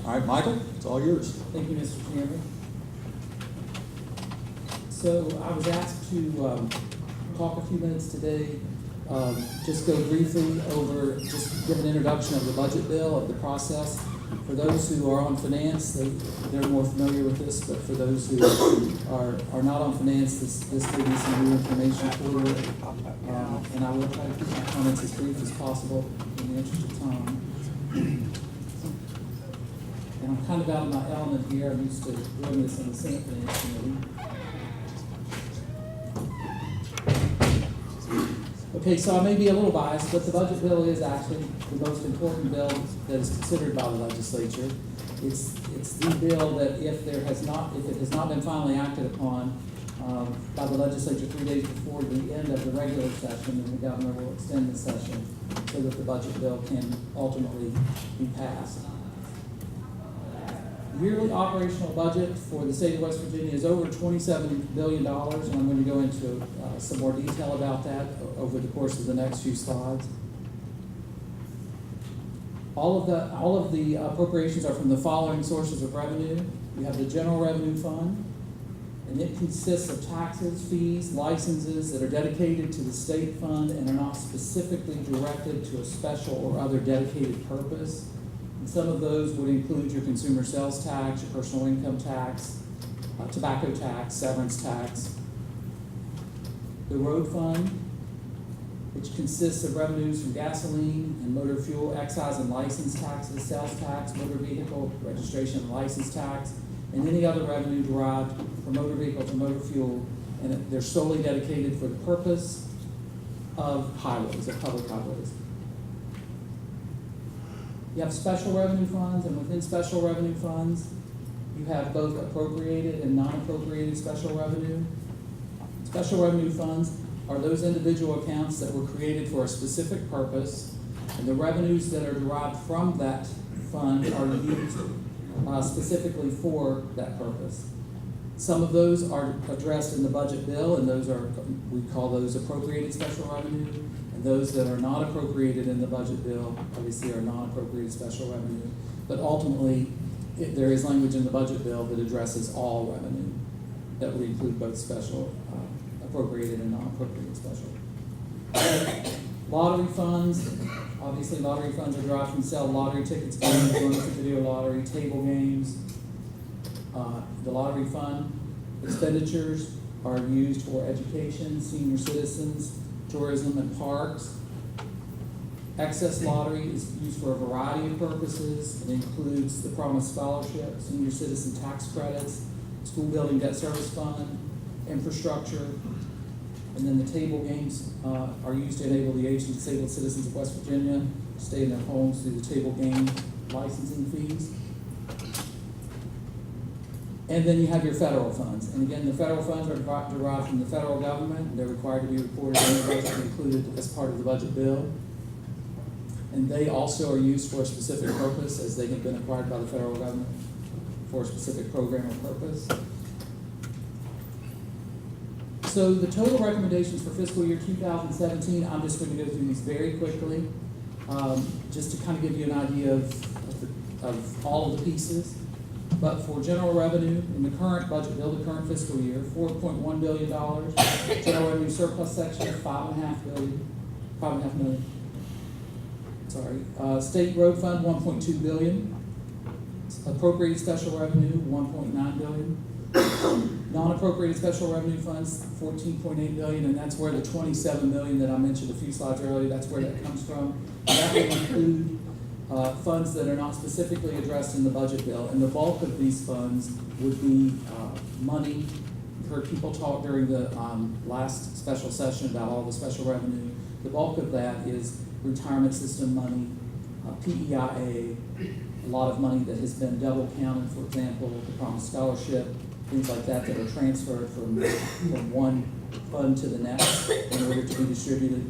All right, Michael, it's all yours. Thank you, Mr. Chairman. So I was asked to talk a few minutes today, just go briefly over, just give an introduction of the budget bill, of the process. For those who are on finance, they're more familiar with this, but for those who are not on finance, this will be some new information for you. And I will try to keep my comments as brief as possible in the interest of time. And I'm kind of out of my element here. I'm used to doing this in the Senate Finance Committee. Okay, so I may be a little biased, but the budget bill is actually the most important bill that is considered by the legislature. It's the bill that if it has not been finally acted upon by the legislature 3 days before the end of the regular session, then the governor will extend the session so that the budget bill can ultimately be passed. Yearly operational budget for the state of West Virginia is over $27 billion, and I'm going to go into some more detail about that over the course of the next few slides. All of the appropriations are from the following sources of revenue. You have the General Revenue Fund, and it consists of taxes, fees, licenses that are dedicated to the state fund and are not specifically directed to a special or other dedicated purpose. And some of those would include your consumer sales tax, your personal income tax, tobacco tax, severance tax. The Road Fund, which consists of revenues from gasoline and motor fuel, excise and license taxes, sales tax, motor vehicle registration and license tax, and any other revenue derived from motor vehicle to motor fuel, and they're solely dedicated for the purpose of highways, of public highways. You have special revenue funds, and within special revenue funds, you have both appropriated and non-appropriated special revenue. Special revenue funds are those individual accounts that were created for a specific purpose, and the revenues that are derived from that fund are used specifically for that purpose. Some of those are addressed in the budget bill, and we call those appropriated special revenue. And those that are not appropriated in the budget bill, obviously, are non-appropriated special revenue. But ultimately, there is language in the budget bill that addresses all revenue that would include both special, appropriated and non-appropriated special. Lottery funds, obviously lottery funds are derived from the sale of lottery tickets, games, limited video lottery, table games. The lottery fund expenditures are used for education, senior citizens, tourism, and parks. Excess lottery is used for a variety of purposes. It includes the Promise Scholarship, senior citizen tax credits, school building debt service fund, infrastructure, and then the table games are used to enable the aged and disabled citizens of West Virginia to stay in their homes through the table game licensing fees. And then you have your federal funds. And again, the federal funds are derived from the federal government. They're required to be reported in the budget and included as part of the budget bill. And they also are used for a specific purpose, as they have been acquired by the federal government for a specific program or purpose. So the total recommendations for fiscal year 2017, I'm just going to go through these very quickly, just to kind of give you an idea of all of the pieces. But for general revenue, in the current budget bill, the current fiscal year, $4.1 billion. General revenue surplus section, $5.5 million. Sorry. State road fund, $1.2 billion. Appropriated special revenue, $1.9 billion. Non-appropriated special revenue funds, $14.8 billion, and that's where the $27 million that I mentioned a few slides earlier, that's where that comes from. And that will include funds that are not specifically addressed in the budget bill, and the bulk of these funds would be money. You've heard people talk during the last special session about all the special revenue. The bulk of that is retirement system money, PEIA, a lot of money that has been double counted, for example, the Promise Scholarship, things like that that are transferred from one fund to the next in order to be distributed.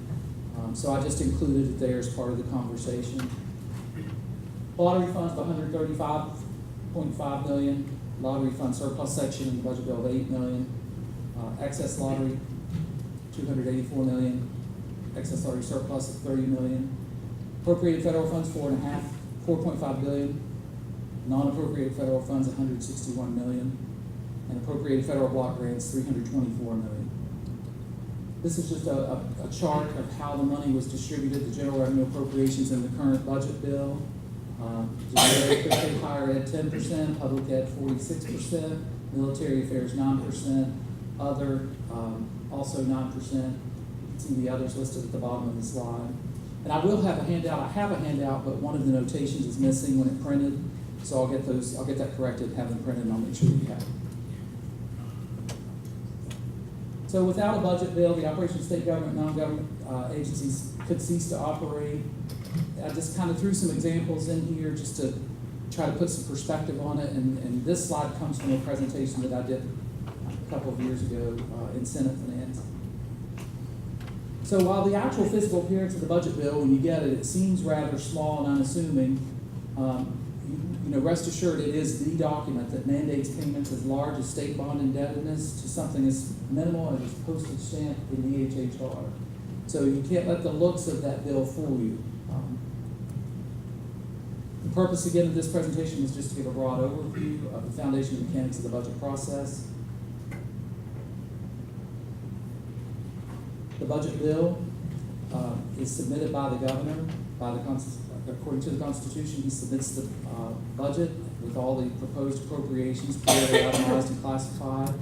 So I just included it there as part of the conversation. Lottery funds of $135.5 million. Lottery fund surplus section in the budget bill of $8 million. Excess lottery, $284 million. Excess lottery surplus of $30 million. Appropriated federal funds, $4.5 billion. Non-appropriated federal funds, $161 million. And appropriated federal block grants, $324 million. This is just a chart of how the money was distributed, the general revenue appropriations in the current budget bill. Generic higher ed 10%, public ed 46%, military affairs 9%, other also 9%. You can see the others listed at the bottom of the slide. And I will have a handout. I have a handout, but one of the notations is missing when it printed. So I'll get that corrected, have them printed, and I'll make sure you have it. So without a budget bill, the operation of state government, non-government agencies could cease to operate. I just kind of threw some examples in here just to try to put some perspective on it. And this slide comes from a presentation that I did a couple of years ago in Senate Finance. So while the actual fiscal appearance of the budget bill, when you get it, it seems rather small and unassuming, rest assured it is the document that mandates payments as large as state bond indebtedness to something as minimal as postage stamp in the HHR. So you can't let the looks of that bill fool you. The purpose, again, of this presentation is just to give a broad overview of the foundation mechanics of the budget process. The budget bill is submitted by the governor, according to the Constitution. He submits the budget with all the proposed appropriations, clearly itemized and classified.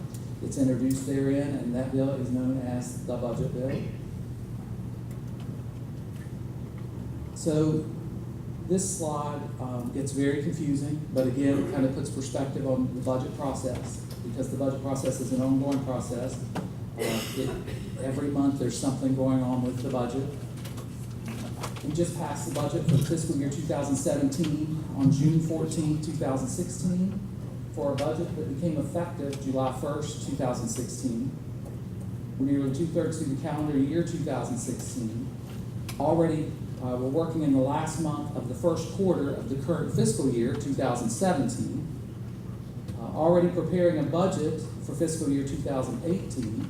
It's introduced therein, and that bill is known as the budget bill. So this slide gets very confusing, but again, it kind of puts perspective on the budget process, because the budget process is an ongoing process. Every month there's something going on with the budget. We just passed the budget for fiscal year 2017 on June 14, 2016, for a budget that became effective July 1st, 2016. We're nearly 2/3 through the calendar year 2016. Already, we're working in the last month of the first quarter of the current fiscal year 2017. Already preparing a budget for fiscal year 2018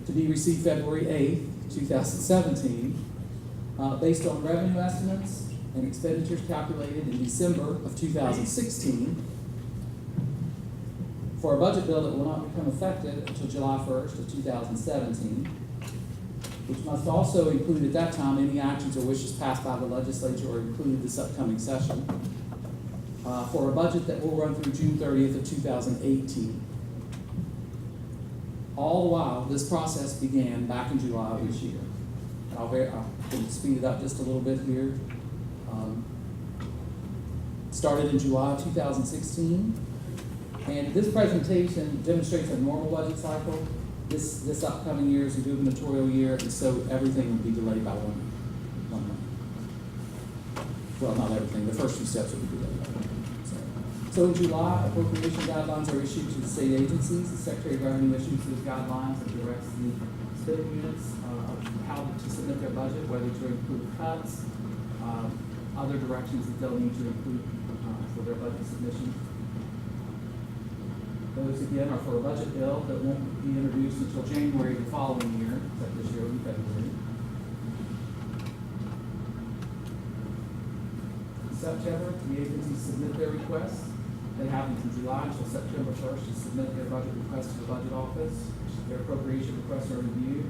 to be received February 8th, 2017. Based on revenue estimates and expenditures calculated in December of 2016 for a budget bill that will not become effective until July 1st of 2017, which must also include at that time any actions or wishes passed by the legislature or included this upcoming session, for a budget that will run through June 30th of 2018. All the while, this process began back in July of this year. I can speed it up just a little bit here. Started in July 2016, and this presentation demonstrates a normal budget cycle. This upcoming year is a gubernatorial year, and so everything will be delayed by one month. Well, not everything. The first few steps will be delayed by 1 month. So in July, appropriation guidelines are issued to the state agencies. The Secretary of Revenue issues those guidelines and directs the spending units how to submit their budget, whether to include cuts, other directions that they'll need to include for their budget submission. Those, again, are for a budget bill that won't be introduced until January the following year, except this year in February. In September, the agencies submit their requests. They have until July until September 1st to submit their budget request to the budget office. Their appropriation requests are reviewed.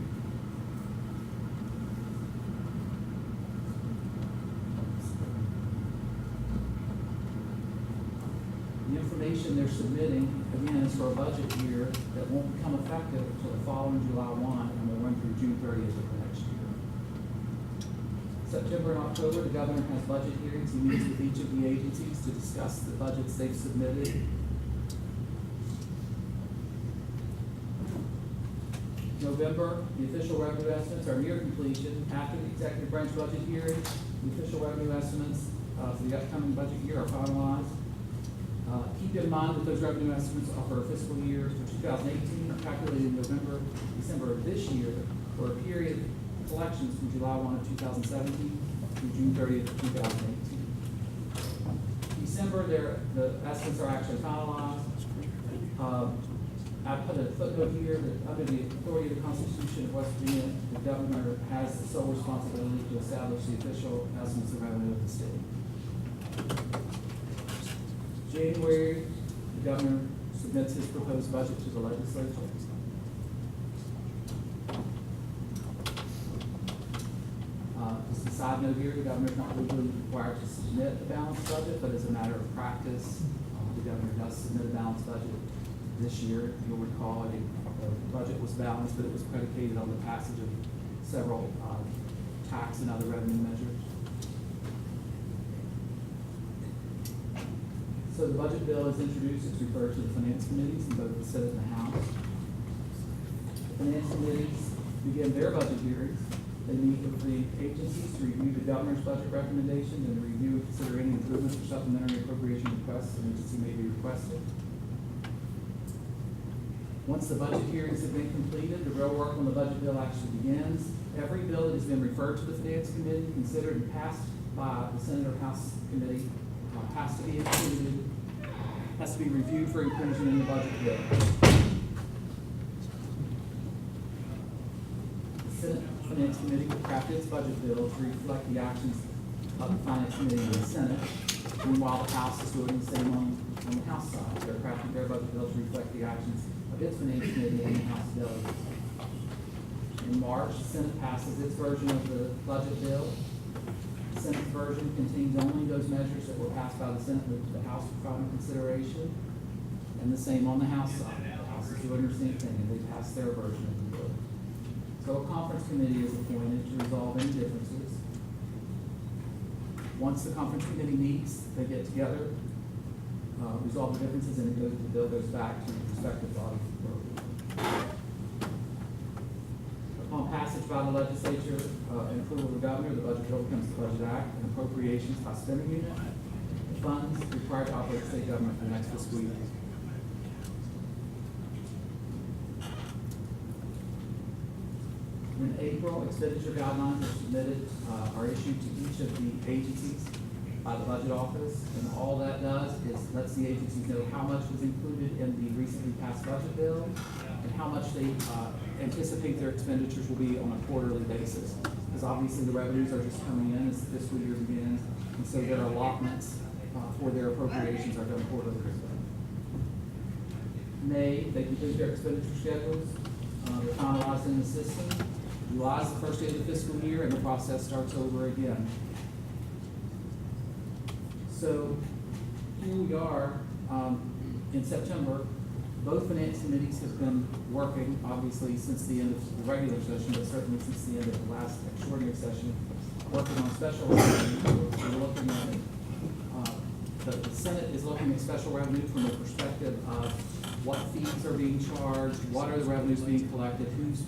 The information they're submitting, again, is for a budget year that won't become effective until the following July 1 and will run through June 30th of the next year. September and October, the governor has budget hearings. He meets with each of the agencies to discuss the budgets they've submitted. November, the official revenue estimates are near completion. After the executive branch budget hearing, the official revenue estimates for the upcoming budget year are finalized. Keep in mind that those revenue estimates are for fiscal years for 2018 are calculated in November, December of this year for a period of collections from July 1 of 2017 through June 30th of 2018. December, the estimates are actually finalized. I put a footnote here that under the authority of the Constitution of West Virginia, the governor has the sole responsibility to establish the official estimates of revenue of the state. January, the governor submits his proposed budget to the legislature. Just a side note here, the governor is not legally required to submit a balanced budget, but as a matter of practice, the governor does submit a balanced budget. This year, you'll recall, the budget was balanced, but it was predicated on the passage of several tax and other revenue measures. So the budget bill is introduced, it's referred to the finance committees in both the Senate and the House. The finance committees begin their budget hearings. They meet with the agencies to review the governor's budget recommendations and to review and consider any improvements or supplementary appropriation requests an agency may be requested. Once the budget hearings have been completed, the real work on the budget bill actually begins. Every bill that has been referred to the finance committee, considered and passed by the Senate or House committee, has to be included, has to be reviewed for inclusion in the budget bill. The Senate Finance Committee will craft its budget bill to reflect the actions of the Finance Committee and the Senate. Meanwhile, the House is doing the same on the House side. They're crafting their budget bill to reflect the actions of its Finance Committee and the House delegates. In March, the Senate passes its version of the budget bill. The Senate's version contains only those measures that were passed by the Senate with the House for final consideration, and the same on the House side. The House is doing the same thing, and they pass their version of the bill. So a conference committee is appointed to resolve any differences. Once the conference committee meets, they get together, resolve the differences, and the bill goes back to the respective bodies for approval. Upon passage by the legislature and approval of the governor, the budget bill becomes the Budget Act and appropriations by spending unit, the funds required to operate state government for the next fiscal year. In April, expenditure guidelines are submitted, are issued to each of the agencies by the budget office, and all that does is lets the agencies know how much was included in the recently passed budget bill and how much they anticipate their expenditures will be on a quarterly basis. Because obviously the revenues are just coming in as the fiscal year begins, and so their allotments for their appropriations are done quarterly. May, they complete their expenditure schedules, they're finalized in the system. July is the first day of the fiscal year, and the process starts over again. So here we are in September. Both finance committees have been working, obviously, since the end of the regular session, but certainly since the end of the last extraordinary session, working on special revenue. We're looking at it. The Senate is looking at special revenue from the perspective of what fees are being charged, what are the revenues being collected, who's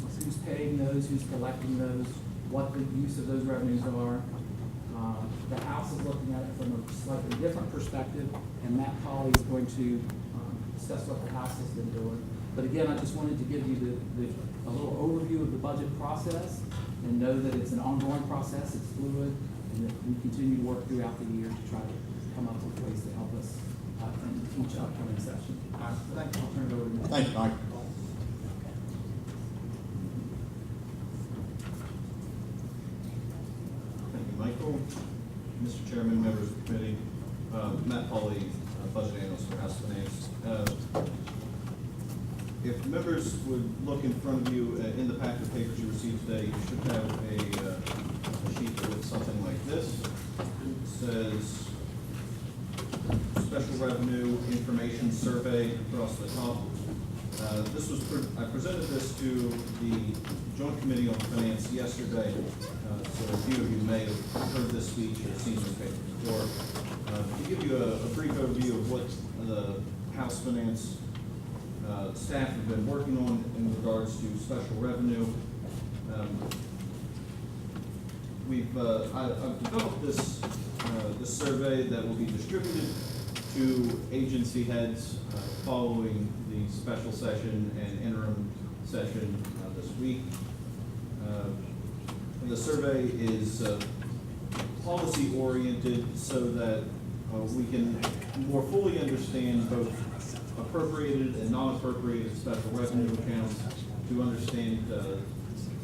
paying those, who's collecting those, what the use of those revenues are. The House is looking at it from a slightly different perspective, and Matt Pauley is going to discuss what the House has been doing. But again, I just wanted to give you a little overview of the budget process, and know that it's an ongoing process, it's fluid, and that we continue to work throughout the year to try to come up with ways to help us in each upcoming session. Thank you. I'll turn it over to Matt. Thank you, Mike. Thank you, Michael. Mr. Chairman, members of the committee, Matt Pauley, budget analyst for House Finance. If members would look in front of you in the packet of papers you received today, you should have a sheet that looks something like this. It says Special Revenue Information Survey across the top. I presented this to the Joint Committee on Finance yesterday, so a few of you may have heard this speech or seen this paper before. To give you a brief overview of what the House Finance staff have been working on in regards to special revenue. I've developed this survey that will be distributed to agency heads following the special session and interim session this week. The survey is policy oriented so that we can more fully understand both appropriated and non-appropriated special revenue accounts, to understand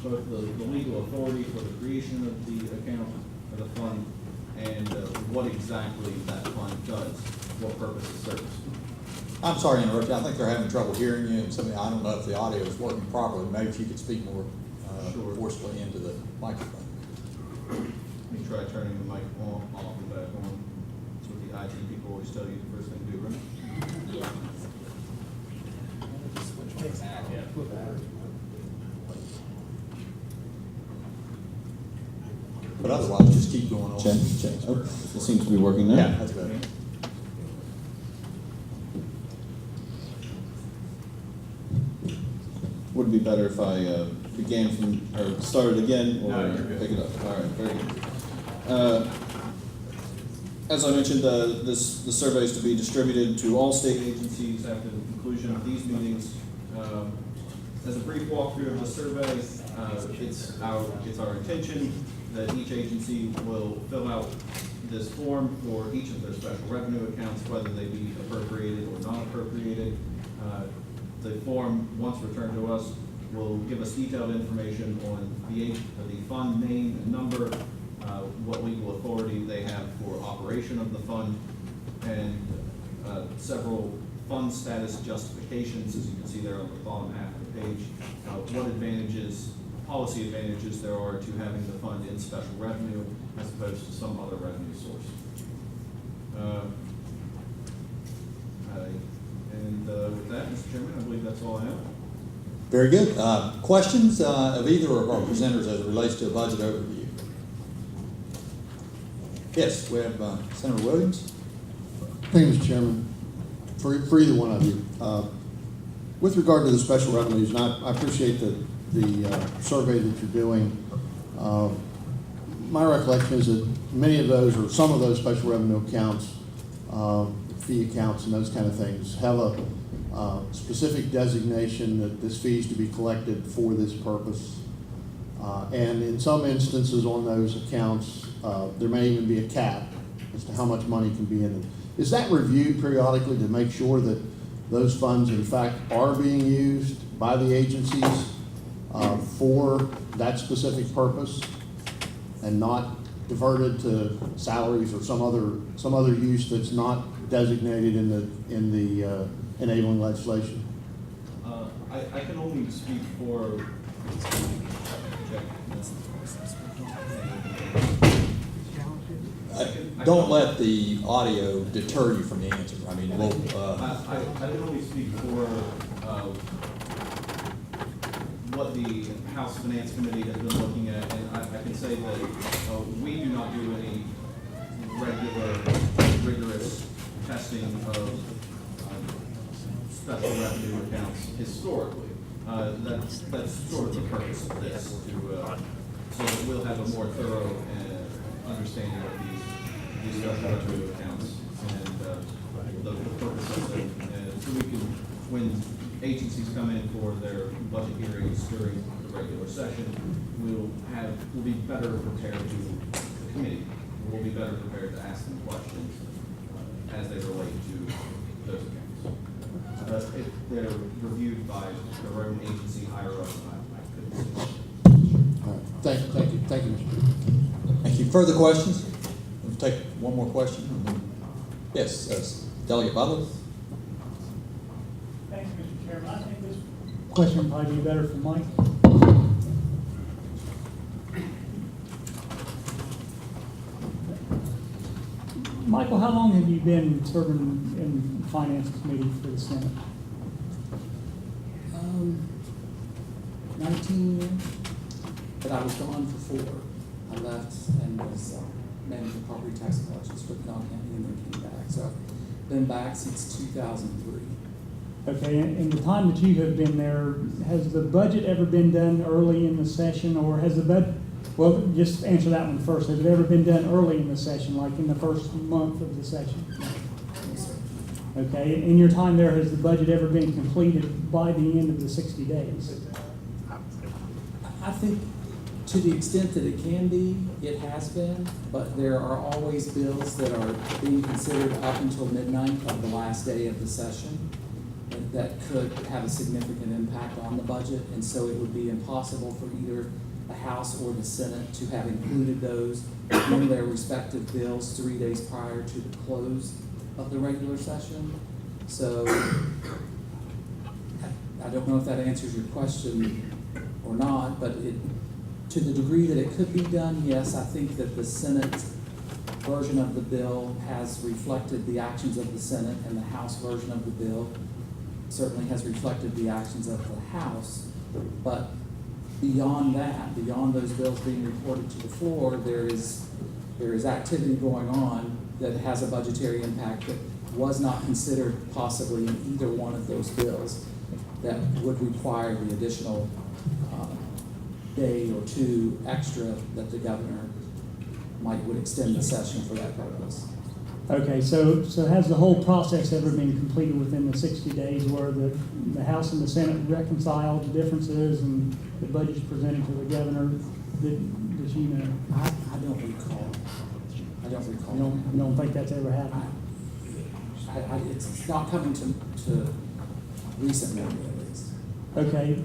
both the legal authority for the creation of the account or the fund, and what exactly that fund does, what purpose it serves. I'm sorry to interrupt you. I think they're having trouble hearing you, and I don't know if the audio is working properly. Maybe if you could speak more Sure. forcefully into the microphone. Let me try turning the mic on, off and back on. That's what the IT people always tell you the first thing to do, right? But otherwise, just keep going on. Check. Oh, it seems to be working now. Yeah, that's better. Would it be better if I began from, or started again, or No, you're good. pick it up? All right, very good. As I mentioned, the survey is to be distributed to all state agencies after the conclusion of these meetings. As a brief walkthrough of the survey, it's our intention that each agency will fill out this form for each of their special revenue accounts, whether they be appropriated or not appropriated. The form, once returned to us, will give us detailed information on the fund name and number, what legal authority they have for operation of the fund, and several fund status justifications, as you can see there on the bottom half of the page, what advantages, policy advantages there are to having the fund in special revenue as opposed to some other revenue source. With that, Mr. Chairman, I believe that's all I have. Very good. Questions of either of our presenters as it relates to a budget overview? Yes, we have Senator Williams. Thank you, Mr. Chairman. For either one of you, with regard to the special revenues, and I appreciate the survey that you're doing. My recollection is that many of those, or some of those special revenue accounts, fee accounts and those kind of things, have a specific designation that this fee is to be collected for this purpose. And in some instances on those accounts, there may even be a cap as to how much money can be in it. Is that reviewed periodically to make sure that those funds in fact are being used by the agencies for that specific purpose and not diverted to salaries or some other use that's not designated in the enabling legislation? I can only speak for. Don't let the audio deter you from the answer. I mean, we'll. I can only speak for what the House Finance Committee has been looking at, and I can say that we do not do any regular, rigorous testing of special revenue accounts historically. That's sort of the purpose of this, so that we'll have a more thorough understanding of these special revenue accounts and the purpose of them. So we can, when agencies come in for their budget hearings during the regular session, we'll be better prepared to, the committee will be better prepared to ask them questions as they relate to those accounts. If they're reviewed by their own agency higher up, I couldn't say. All right. Thank you, Mr. Chairman. Thank you. Further questions? We'll take one more question. Yes, Delegate Butler. Thanks, Mr. Chairman. I think this question would probably be better for Mike. Michael, how long have you been serving in the Finance Committee for the Senate? 19 years, but I was gone for 4. I left and was managing property tax collections for Pinal County and then came back. So I've been back since 2003. Okay, in the time that you have been there, has the budget ever been done early in the session, or has the budget, well, just answer that one first. Has it ever been done early in the session, like in the first month of the session? Okay, in your time there, has the budget ever been completed by the end of the 60 days? I think to the extent that it can be, it has been, but there are always bills that are being considered up until midnight of the last day of the session that could have a significant impact on the budget, and so it would be impossible for either the House or the Senate to have included those in their respective bills 3 days prior to the close of the regular session. So I don't know if that answers your question or not, but to the degree that it could be done, yes, I think that the Senate version of the bill has reflected the actions of the Senate, and the House version of the bill certainly has reflected the actions of the House. But beyond that, beyond those bills being reported to the floor, there is activity going on that has a budgetary impact that was not considered possibly in either one of those bills that would require the additional day or two extra that the governor would extend the session for that purpose. Okay, so has the whole process ever been completed within the 60 days where the House and the Senate reconciled the differences and the budget's presented to the governor? Did you know? I don't recall. I don't recall. You don't think that's ever happened? It's not coming to recent memory at least. Okay,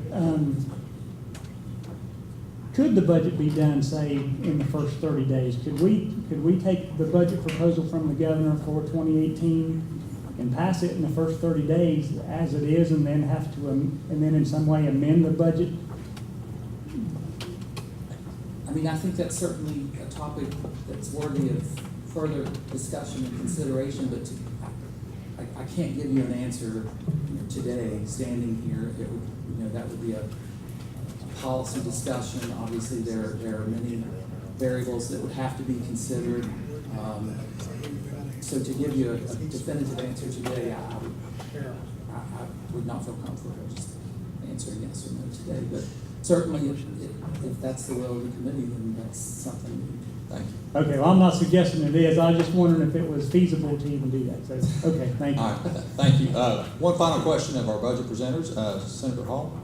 could the budget be done, say, in the first 30 days? Could we take the budget proposal from the governor for 2018 and pass it in the first 30 days as it is, and then have to, and then in some way amend the budget? I mean, I think that's certainly a topic that's worthy of further discussion and consideration, but I can't give you an answer today, standing here. It would, that would be a policy discussion. Obviously, there are many variables that would have to be considered. So to give you a definitive answer today, I would not feel comfortable just answering yes or no today. But certainly, if that's the will of the committee, then that's something. Thank you. Okay, well, I'm not suggesting it is. I was just wondering if it was feasible to even do that. So, okay, thank you. All right, thank you. One final question of our budget presenters, Senator Hall.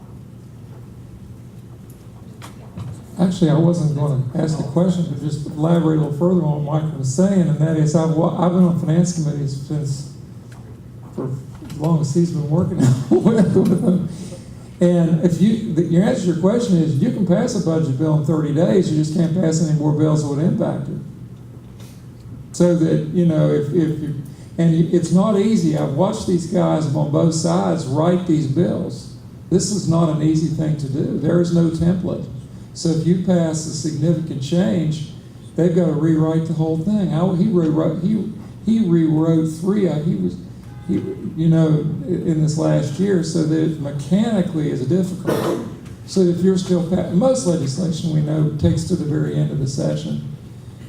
Actually, I wasn't going to ask a question, but just elaborate a little further on what Mike was saying, and that is I've been on finance committees for as long as he's been working with them. And if your answer to your question is you can pass a budget bill in 30 days, you just can't pass any more bills that would impact it. So that, it's not easy. I've watched these guys on both sides write these bills. This is not an easy thing to do. There is no template. So if you pass a significant change, they've got to rewrite the whole thing. He rewrote three. In this last year, so that mechanically is difficult. So if you're still most legislation we know takes to the very end of the session,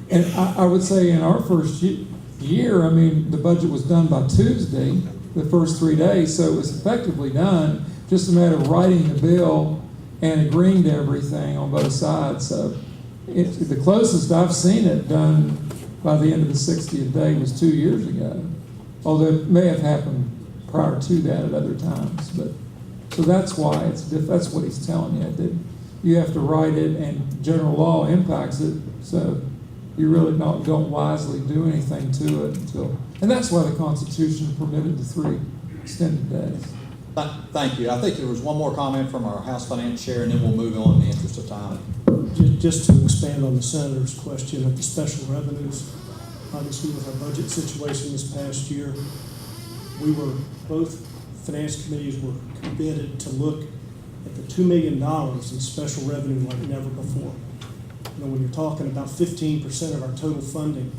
and I would say in our first year, I mean, the budget was done by Tuesday, the first 3 days, so it was effectively done. Just a matter of writing the bill and agreeing to everything on both sides. So the closest I've seen it done by the end of the 60th day was 2 years ago. Although it may have happened prior to that at other times, but so that's why that's what he's telling you, that you have to write it, and general law impacts it. So you really don't wisely do anything to it and that's why the Constitution permitted the 3 extended days. Thank you. I think there was one more comment from our House Finance Chair, and then we'll move on in the interest of time. Just to expand on the Senator's question of the special revenues. Obviously, with our budget situation this past year, both finance committees were committed to look at the $2 million in special revenue like never before. When you're talking about 15% of our total funding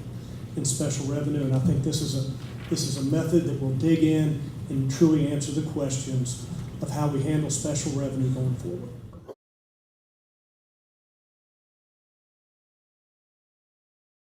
in special revenue, and I think this is a method that will dig in and truly answer the questions of how we handle special revenue going forward.